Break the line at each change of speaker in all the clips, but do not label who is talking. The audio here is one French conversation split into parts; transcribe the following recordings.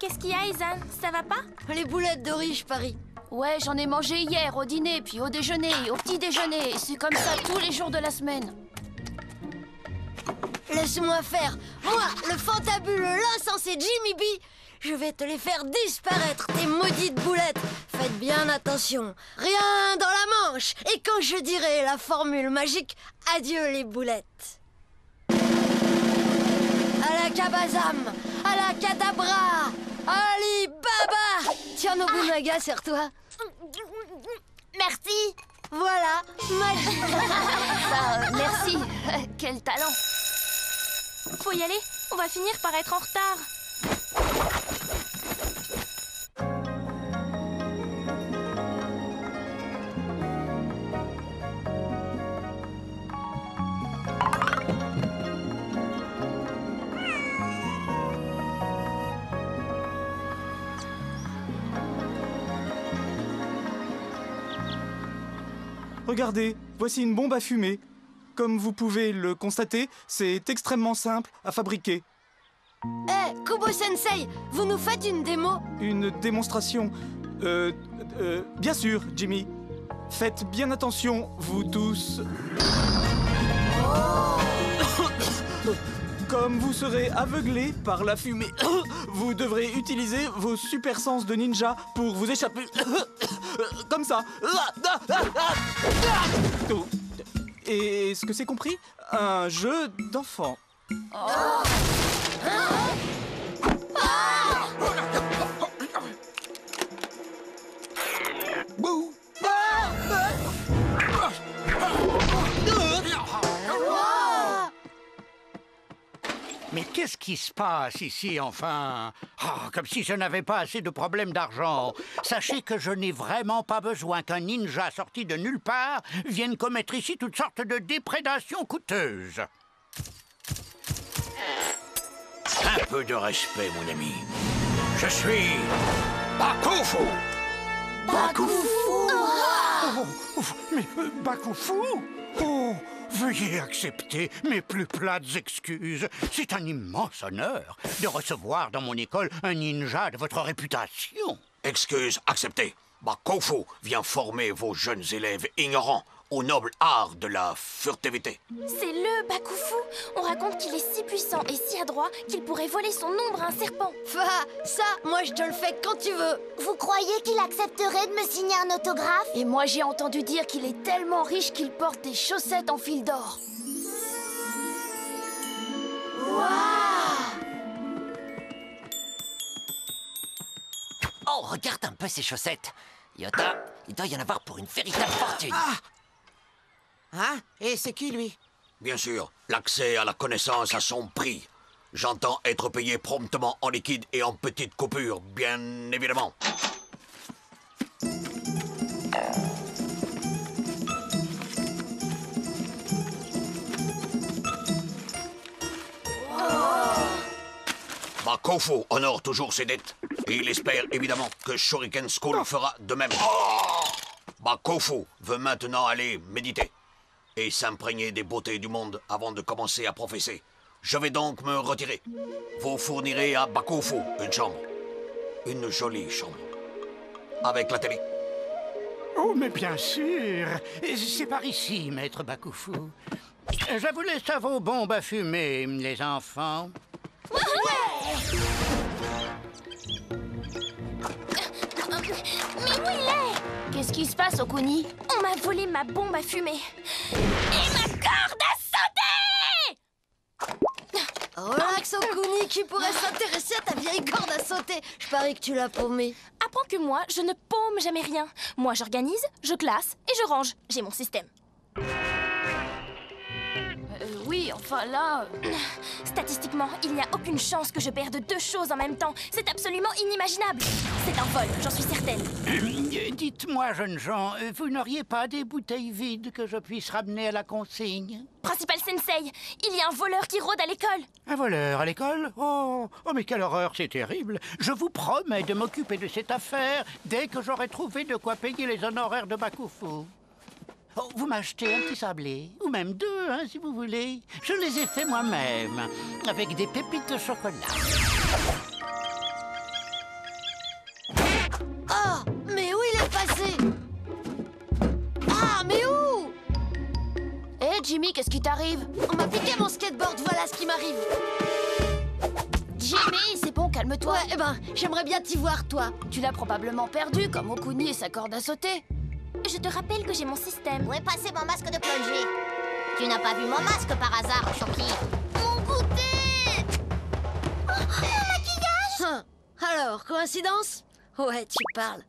Qu'est-ce qu'il y a, Izan? Ça va pas?
Les boulettes de riche, Paris.
Ouais, j'en ai mangé hier, au dîner, puis au déjeuner, au petit déjeuner. C'est comme ça tous les jours de la semaine.
Laisse-moi faire. Moi, le fantabuleux, l'insensé Jimmy B, je vais te les faire disparaître, tes maudites boulettes. Faites bien attention. Rien dans la manche. Et quand je dirai la formule magique, adieu les boulettes. À la Kabazam, à la Kadabra, Ali Baba. Tiens, Nobunaga, serre-toi.
Merci.
Voilà, magie.
Merci. Quel talent. Faut y aller, on va finir par être en retard.
Regardez, voici une bombe à fumer. Comme vous pouvez le constater, c'est extrêmement simple à fabriquer.
Kubo-sensei, vous nous faites une démo?
Une démonstration. Bien sûr, Jimmy. Faites bien attention, vous tous. Comme vous serez aveuglés par la fumée, vous devrez utiliser vos super sens de ninja pour vous échapper. Comme ça. Et est-ce que c'est compris? Un jeu d'enfant.
Mais qu'est-ce qui se passe ici, enfin? Comme si je n'avais pas assez de problèmes d'argent. Sachez que je n'ai vraiment pas besoin qu'un ninja sorti de nulle part vienne commettre ici toutes sortes de déprédations coûteuses. Un peu de respect, mon ami. Je suis Bakufu.
Bakufu.
Mais Bakufu? Oh, veuillez accepter mes plus plates excuses. C'est un immense honneur de recevoir dans mon école un ninja de votre réputation.
Excuse acceptée. Bakufu vient former vos jeunes élèves ignorants au noble art de la furtivité.
C'est le Bakufu. On raconte qu'il est si puissant et si adroit qu'il pourrait voler son ombre à un serpent.
Ça, moi je te le fais quand tu veux.
Vous croyez qu'il accepterait de me signer un autographe?
Et moi j'ai entendu dire qu'il est tellement riche qu'il porte des chaussettes en fil d'or.
Oh, regarde un peu ces chaussettes. Yota, il doit y en avoir pour une véritable fortune.
Hein? Et c'est qui, lui?
Bien sûr, l'accès à la connaissance a son prix. J'entends être payé promptement en liquide et en petites coupures, bien évidemment. Bakufu honore toujours ses dettes. Et il espère évidemment que Shuriken School fera de même. Bakufu veut maintenant aller méditer et s'imprégner des beautés du monde avant de commencer à professer. Je vais donc me retirer. Vous fournirez à Bakufu une chambre. Une jolie chambre. Avec la télé.
Oh, mais bien sûr. C'est par ici, maître Bakufu. Je vous laisse à vos bombes à fumer, les enfants.
Mais où il est? Qu'est-ce qui se passe, Okuni? On m'a volé ma bombe à fumer. Et ma corde à sauter!
Relax, Okuni, qui pourrait s'intéresser à ta vieille corde à sauter? Je parie que tu l'as paumée.
Apprends que moi, je ne paume jamais rien. Moi, j'organise, je classe et je range. J'ai mon système. Oui, enfin là... Statistiquement, il n'y a aucune chance que je perde deux choses en même temps. C'est absolument inimaginable. C'est un vol, j'en suis certaine.
Dites-moi, jeunes gens, vous n'auriez pas des bouteilles vides que je puisse ramener à la consigne?
Principal Sensei, il y a un voleur qui rôde à l'école.
Un voleur à l'école? Oh, mais quelle horreur, c'est terrible. Je vous promets de m'occuper de cette affaire dès que j'aurai trouvé de quoi payer les honoraires de Bakufu. Oh, vous m'achetez un petit sablé, ou même deux, hein, si vous voulez. Je les ai faits moi-même, avec des pépites de chocolat.
Oh, mais où il est passé? Ah, mais où?
Hé, Jimmy, qu'est-ce qui t'arrive?
On m'a piqué mon skateboard, voilà ce qui m'arrive.
Jimmy, c'est bon, calme-toi.
Ouais, eh ben, j'aimerais bien t'y voir, toi.
Tu l'as probablement perdu, comme Okuni et sa corde à sauter. Je te rappelle que j'ai mon système.
Où est passé mon masque de plongée? Tu n'as pas vu mon masque par hasard, Shoki?
Mon goûter! Oh, mon maquillage! Alors, coïncidence? Ouais, tu parles.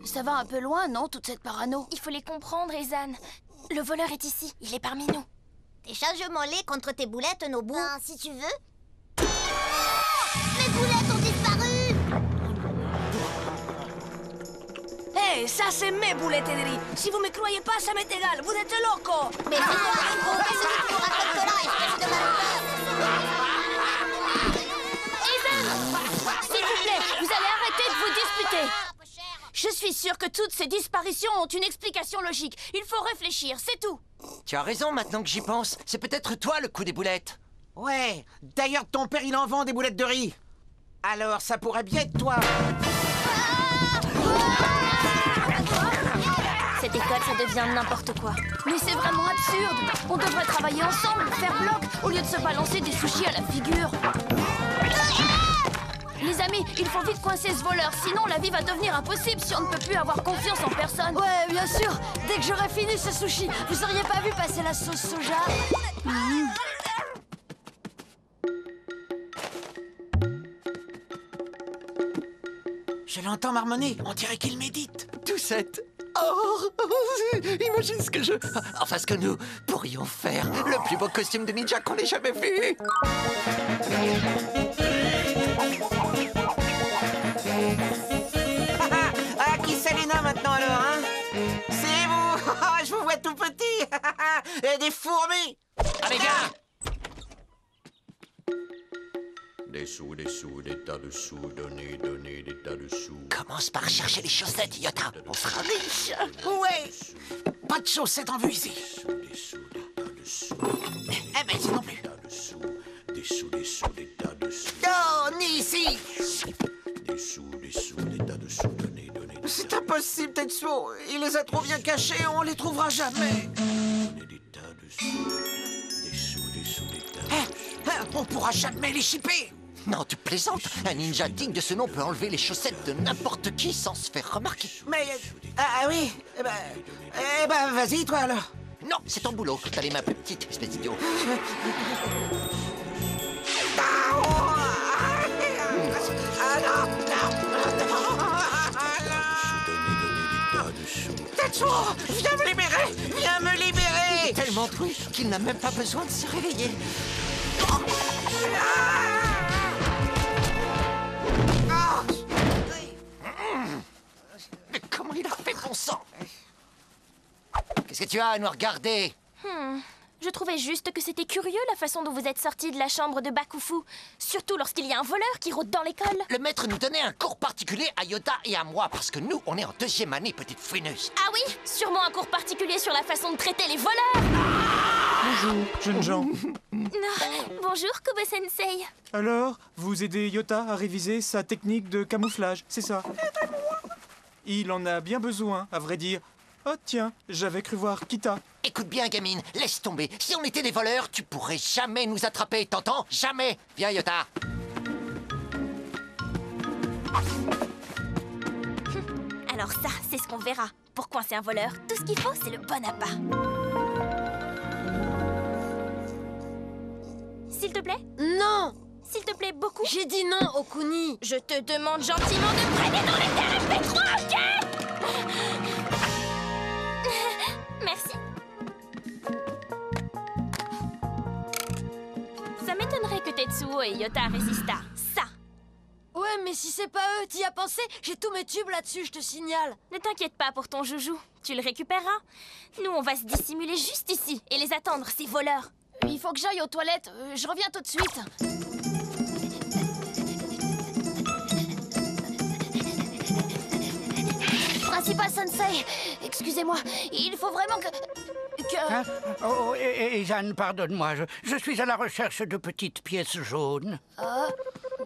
Ça va un peu loin, non, toute cette parano? Il faut les comprendre, Ezan. Le voleur est ici, il est parmi nous.
Décharge mon lait contre tes boulettes, Nobu. Ben, si tu veux. Mes boulettes ont disparu!
Hé, ça c'est mes boulettes de riz. Si vous me croyez pas, ça m'est égal. Vous êtes loco.
Mais c'est toi, Ringo, qu'est-ce que tu nous racontes là, espèce de malheur?
Ezan, s'il vous plaît, vous allez arrêter de vous disputer. Je suis sûre que toutes ces disparitions ont une explication logique. Il faut réfléchir, c'est tout.
Tu as raison maintenant que j'y pense. C'est peut-être toi le coup des boulettes.
Ouais, d'ailleurs, ton père, il en vend des boulettes de riz. Alors, ça pourrait bien être toi.
Cette école, ça devient n'importe quoi. Mais c'est vraiment absurde. On devrait travailler ensemble, faire bloc, au lieu de se balancer des sushis à la figure. Les amis, il faut vite coincer ce voleur, sinon la vie va devenir impossible si on ne peut plus avoir confiance en personne.
Ouais, bien sûr. Dès que j'aurai fini ce sushi, vous auriez pas vu passer la sauce soja?
Je l'entends marmonner, on dirait qu'il médite.
Doucette. Oh, imagine ce que Enfin, ce que nous pourrions faire. Le plus beau costume de ninja qu'on ait jamais vu.
Ah, qui c'est Léna maintenant alors, hein? C'est vous. Je vous vois tout petit. Et des fourmis.
Allez, viens.
Des sous, des tas de sous, donnez, des tas de sous.
Commence par chercher les chaussettes, Yota. On sera riche.
Ouais. Pas de chaussettes en vue ici.
Des sous, des tas de sous.
Eh ben, ici non plus.
Des tas de sous, des tas de sous.
Oh, ni ici.
Des sous, des tas de sous, donnez, des
C'est
tas
impossible, Tetsuo. Il les a trop bien cachés, on les trouvera jamais.
donnez des tas de sous. Des sous, des tas de sous.
On pourra jamais les chipper.
Non, tu plaisantes. Un ninja digne de ce nom peut enlever les chaussettes de n'importe qui sans se faire remarquer.
Mais... Ah oui. Eh ben, vas-y, toi, alors.
Non, c'est ton boulot. T'as les mains plus petites, espèce d'idiot.
Tetsuo, viens me libérer. Viens me libérer.
Il est tellement doué qu'il n'a même pas besoin de se réveiller. Mais comment il a fait, bon sang? Qu'est-ce que tu as à nous regarder?
Je trouvais juste que c'était curieux la façon dont vous êtes sortis de la chambre de Bakufu. Surtout lorsqu'il y a un voleur qui rôde dans l'école.
Le maître nous donnait un cours particulier à Yota et à moi, parce que nous, on est en 2e année, petite fouineuse.
Ah oui, sûrement un cours particulier sur la façon de traiter les voleurs.
Bonjour, jeunes gens.
Non. Bonjour, Kobo-sensei.
Alors, vous aidez Yota à réviser sa technique de camouflage, c'est ça? Il en a bien besoin, à vrai dire. Oh tiens, j'avais cru voir Kita.
Écoute bien, gamine, laisse tomber. Si on était des voleurs, tu pourrais jamais nous attraper, t'entends? Jamais. Viens, Yota.
Alors ça, c'est ce qu'on verra. Pour coincer un voleur, tout ce qu'il faut, c'est le bon appât. S'il te plaît?
Non!
S'il te plaît, beaucoup?
J'ai dit non, Okuni.
Je te demande gentiment de prêter ton lecteur MP3, ok? Merci. Ça m'étonnerait que Tetsuo et Yota résistent à ça.
Ouais, mais si c'est pas eux, t'y as pensé? J'ai tous mes tubes là-dessus, je te signale.
Ne t'inquiète pas pour ton joujou, tu le récupéreras. Nous, on va se dissimuler juste ici et les attendre, ces voleurs.
Il faut que j'aille aux toilettes, je reviens tout de suite. Principal Sensei, excusez-moi, il faut vraiment que...
Hein? Oh, et Jeanne, pardonne-moi, je suis à la recherche de petites pièces jaunes.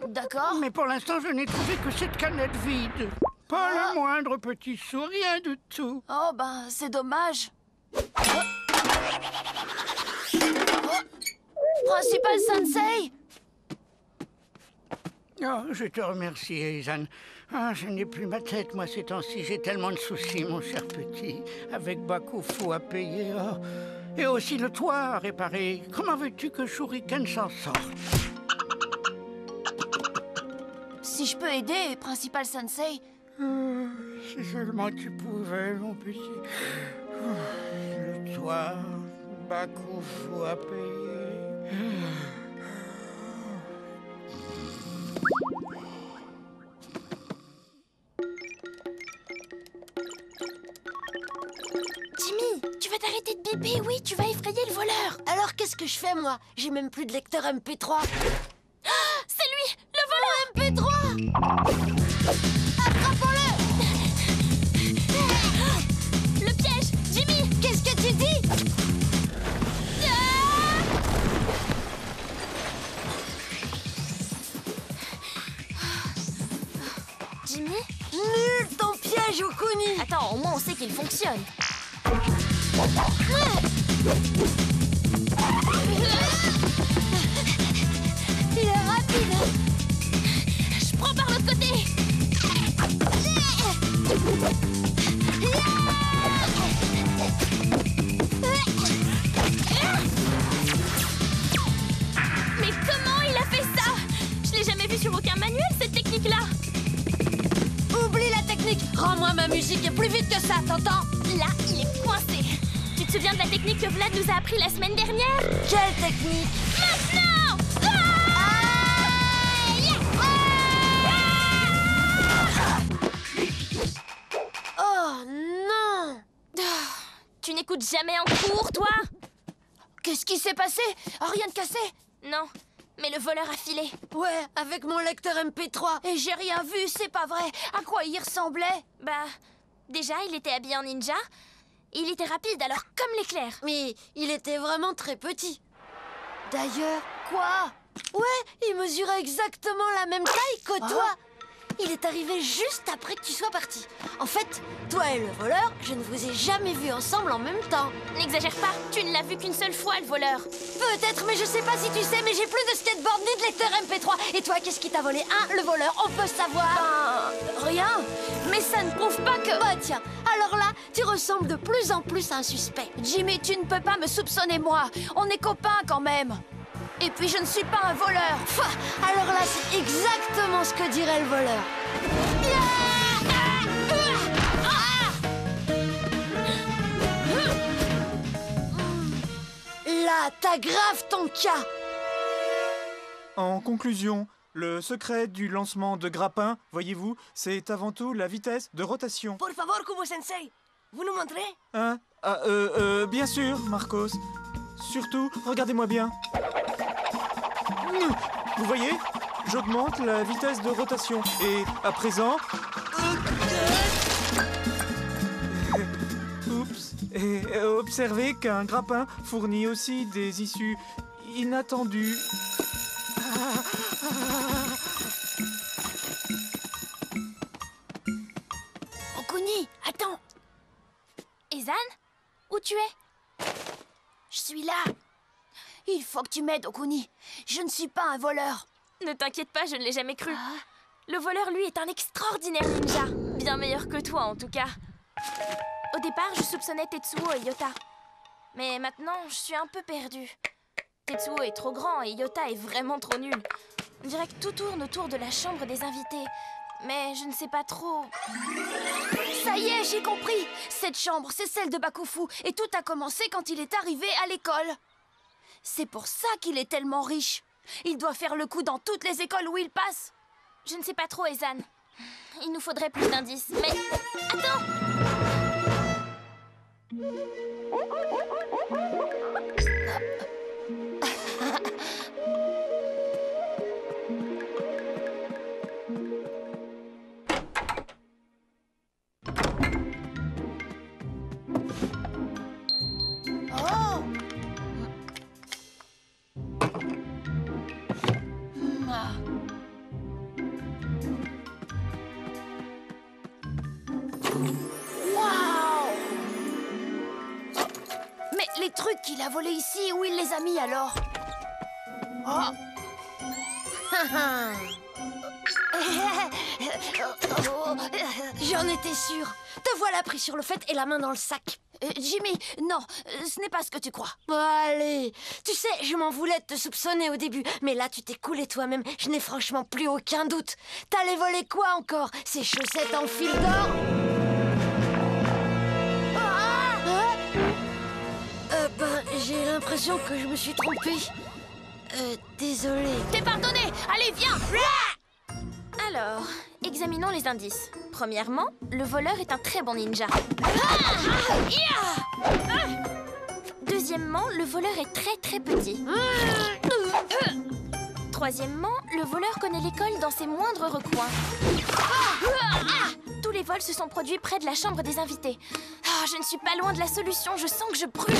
D'accord.
Mais pour l'instant, je n'ai trouvé que cette canette vide. Pas le moindre petit sou, rien du tout.
Oh, ben, c'est dommage. Principal Sensei!
Oh, je te remercie, Jeanne. Ah, je n'ai plus ma tête, moi, ces temps-ci. J'ai tellement de soucis, mon cher petit. Avec Bakufu à payer. Oh. Et aussi le toit à réparer. Comment veux-tu que Shuriken s'en sorte?
Si je peux aider, Principal Sensei.
Si seulement tu pouvais, mon petit. Le toit, Bakufu à payer.
Jimmy, tu vas t'arrêter de biper, oui, tu vas effrayer le voleur.
Alors qu'est-ce que je fais, moi? J'ai même plus de lecteur MP3.
C'est lui, le voleur.
MP3! Attrapons-le!
Le piège, Jimmy.
Qu'est-ce que tu dis?
Jimmy?
Nul ton piège, Okuni!
Attends, au moins on sait qu'il fonctionne.
Il est rapide!
Je prends par l'autre côté. Mais comment il a fait ça? Je l'ai jamais vu sur aucun manuel, cette technique-là.
Oublie la technique! Rends-moi ma musique et plus vite que ça, t'entends?
Là, il est coincé. Tu te souviens de la technique que Vlad nous a appris la semaine dernière?
Quelle technique?
Maintenant!
Oh non!
Tu n'écoutes jamais en cours, toi?
Qu'est-ce qui s'est passé? Rien de cassé?
Non, mais le voleur a filé.
Ouais, avec mon lecteur MP3.
Et j'ai rien vu, c'est pas vrai. À quoi il ressemblait?
Bah, déjà, il était habillé en ninja. Il était rapide, alors comme l'éclair.
Mais il était vraiment très petit. D'ailleurs,
Quoi?
ouais, il mesurait exactement la même taille que toi. Il est arrivé juste après que tu sois parti. En fait, toi et le voleur, je ne vous ai jamais vus ensemble en même temps.
N'exagère pas, tu ne l'as vu qu'une seule fois, le voleur.
Peut-être, mais je sais pas si tu sais, mais j'ai plus de skateboard ni de lecteur MP3. Et toi, qu'est-ce qui t'a volé? Le voleur, on peut savoir.
Rien. Mais ça ne prouve pas que...
Bah tiens, alors là, tu ressembles de plus en plus à un suspect.
Jimmy, tu ne peux pas me soupçonner, moi. On est copains, quand même. Et puis, je ne suis pas un voleur.
Alors là, c'est exactement ce que dirait le voleur. Là, t'aggraves ton cas.
En conclusion, le secret du lancement de grappin, voyez-vous, c'est avant tout la vitesse de rotation.
Por favor, Kubo-sensei, vous nous montrez?
Hein? Bien sûr, Marcos. Surtout, regardez-moi bien. Vous voyez? J'augmente la vitesse de rotation. Et à présent... Oups. Et observez qu'un grappin fournit aussi des issues inattendues.
Okuni, attends. Ezan? Où tu es? Je suis là. Il faut que tu m'aides, Okuni. Je ne suis pas un voleur. Ne t'inquiète pas, je ne l'ai jamais cru. Le voleur, lui, est un extraordinaire ninja. Bien meilleur que toi, en tout cas. Au départ, je soupçonnais Tetsuo et Yota. Mais maintenant, je suis un peu perdue. Tetsuo est trop grand et Yota est vraiment trop nul. On dirait que tout tourne autour de la chambre des invités. Mais je ne sais pas trop... Ça y est, j'ai compris. Cette chambre, c'est celle de Bakufu. Et tout a commencé quand il est arrivé à l'école. C'est pour ça qu'il est tellement riche. Il doit faire le coup dans toutes les écoles où il passe. Je ne sais pas trop, Ezan. Il nous faudrait plus d'indices. Mais... Attends! Les trucs qu'il a volés ici, où il les a mis alors? Oh.
J'en étais sûre. Te voilà pris sur le fait et la main dans le sac.
Jimmy, non, ce n'est pas ce que tu crois.
Allez, tu sais, je m'en voulais de te soupçonner au début, mais là tu t'es coulé toi-même, je n'ai franchement plus aucun doute. T'allais voler quoi encore? Ces chaussettes en fil d'or? J'ai l'impression que je me suis trompée. Désolée.
T'es pardonné. Allez, viens. Alors, examinons les indices. Premièrement, le voleur est un très bon ninja. Deuxièmement, le voleur est très très petit. Troisièmement, le voleur connaît l'école dans ses moindres recoins. Tous les vols se sont produits près de la chambre des invités. Je ne suis pas loin de la solution, je sens que je brûle.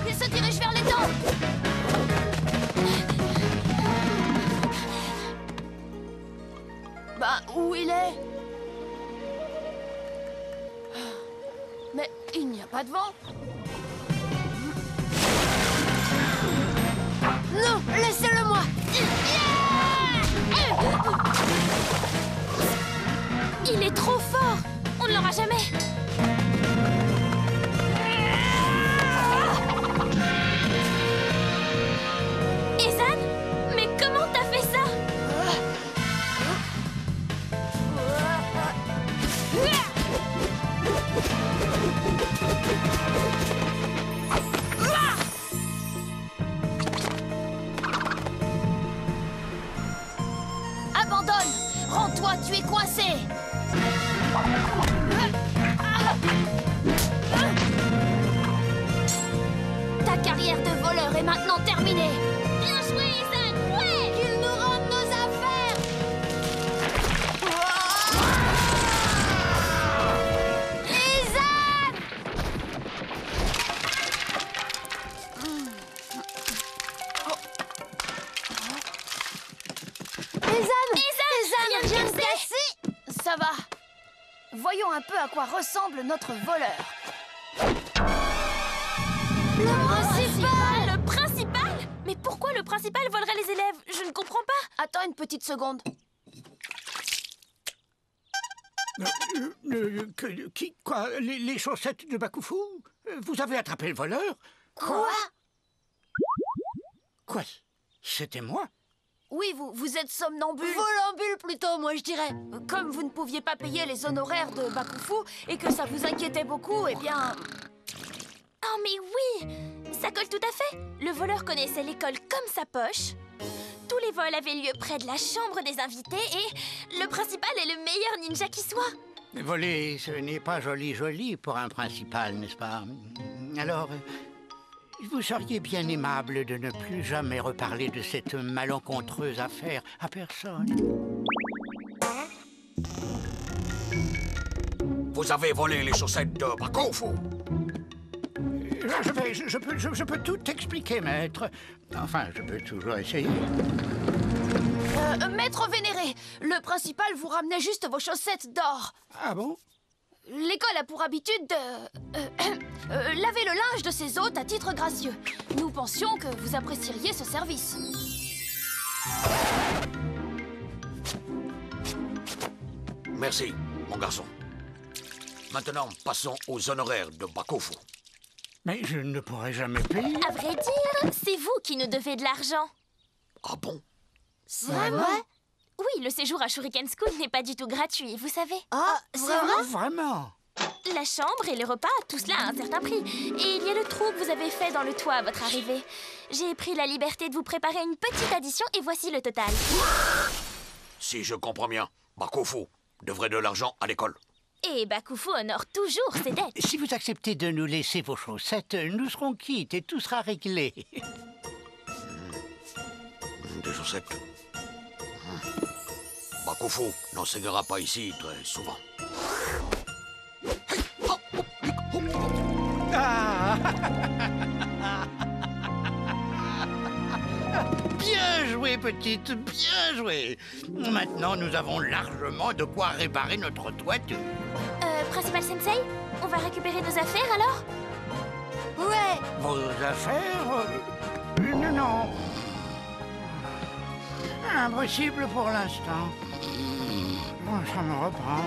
Il se dirige vers l'étang. Où il est? Mais il n'y a pas de vent.
Non, laissez-le moi.
Il est trop fort. On ne l'aura jamais. Ezan, mais comment t'as fait ça? Abandonne! Rends-toi, tu es coincé! Ta carrière de voleur est maintenant terminée! Bien joué, Ezan! Ouais!
Qu'il nous rende nos affaires!
Ezan!
Ezan,
rien de
cassé!
Ça va. Voyons un peu à quoi ressemble notre voleur.
Le principal!
Le principal? Mais pourquoi le principal volerait les élèves? Je ne comprends pas. Attends une petite seconde.
Quoi? Les chaussettes de Bakufu? Vous avez attrapé le voleur?
Quoi?
Quoi? C'était moi?
Oui, vous êtes somnambule.
Volambule plutôt, moi je dirais.
Comme vous ne pouviez pas payer les honoraires de Bakufu et que ça vous inquiétait beaucoup, eh bien...
Oh mais oui! Ça colle tout à fait. Le voleur connaissait l'école comme sa poche. Tous les vols avaient lieu près de la chambre des invités et le principal est le meilleur ninja qui soit.
Voler, ce n'est pas joli pour un principal, n'est-ce pas? Alors, vous seriez bien aimable de ne plus jamais reparler de cette malencontreuse affaire à personne.
Vous avez volé les chaussettes de Bakufu.
Je peux tout expliquer, maître. Enfin, je peux toujours essayer.
Maître vénéré, le principal vous ramenait juste vos chaussettes d'or.
Ah bon?
L'école a pour habitude de... laver le linge de ses hôtes à titre gracieux. Nous pensions que vous apprécieriez ce service.
Merci, mon garçon. Maintenant, passons aux honoraires de Bakufu.
Mais je ne pourrai jamais payer.
À vrai dire, c'est vous qui nous devez de l'argent.
Ah bon?
C'est vrai?
Oui, le séjour à Shuriken School n'est pas du tout gratuit, vous savez.
Ah, c'est vrai?
Vraiment?
La chambre et le repas, tout cela à un certain prix. Et il y a le trou que vous avez fait dans le toit à votre arrivée. J'ai pris la liberté de vous préparer une petite addition et voici le total.
Si je comprends bien, Bakufu devrait de l'argent à l'école.
Et Bakufu honore toujours ses dettes.
Si vous acceptez de nous laisser vos chaussettes, nous serons quittes et tout sera réglé.
Des chaussettes. Bakufu n'enseignera pas ici très souvent.
Ah. Bien joué, petite, bien joué. Maintenant, nous avons largement de quoi réparer notre toiture.
Principal Sensei, on va récupérer nos affaires alors?
Ouais.
Vos affaires? Non. Impossible pour l'instant. Ça me reprend.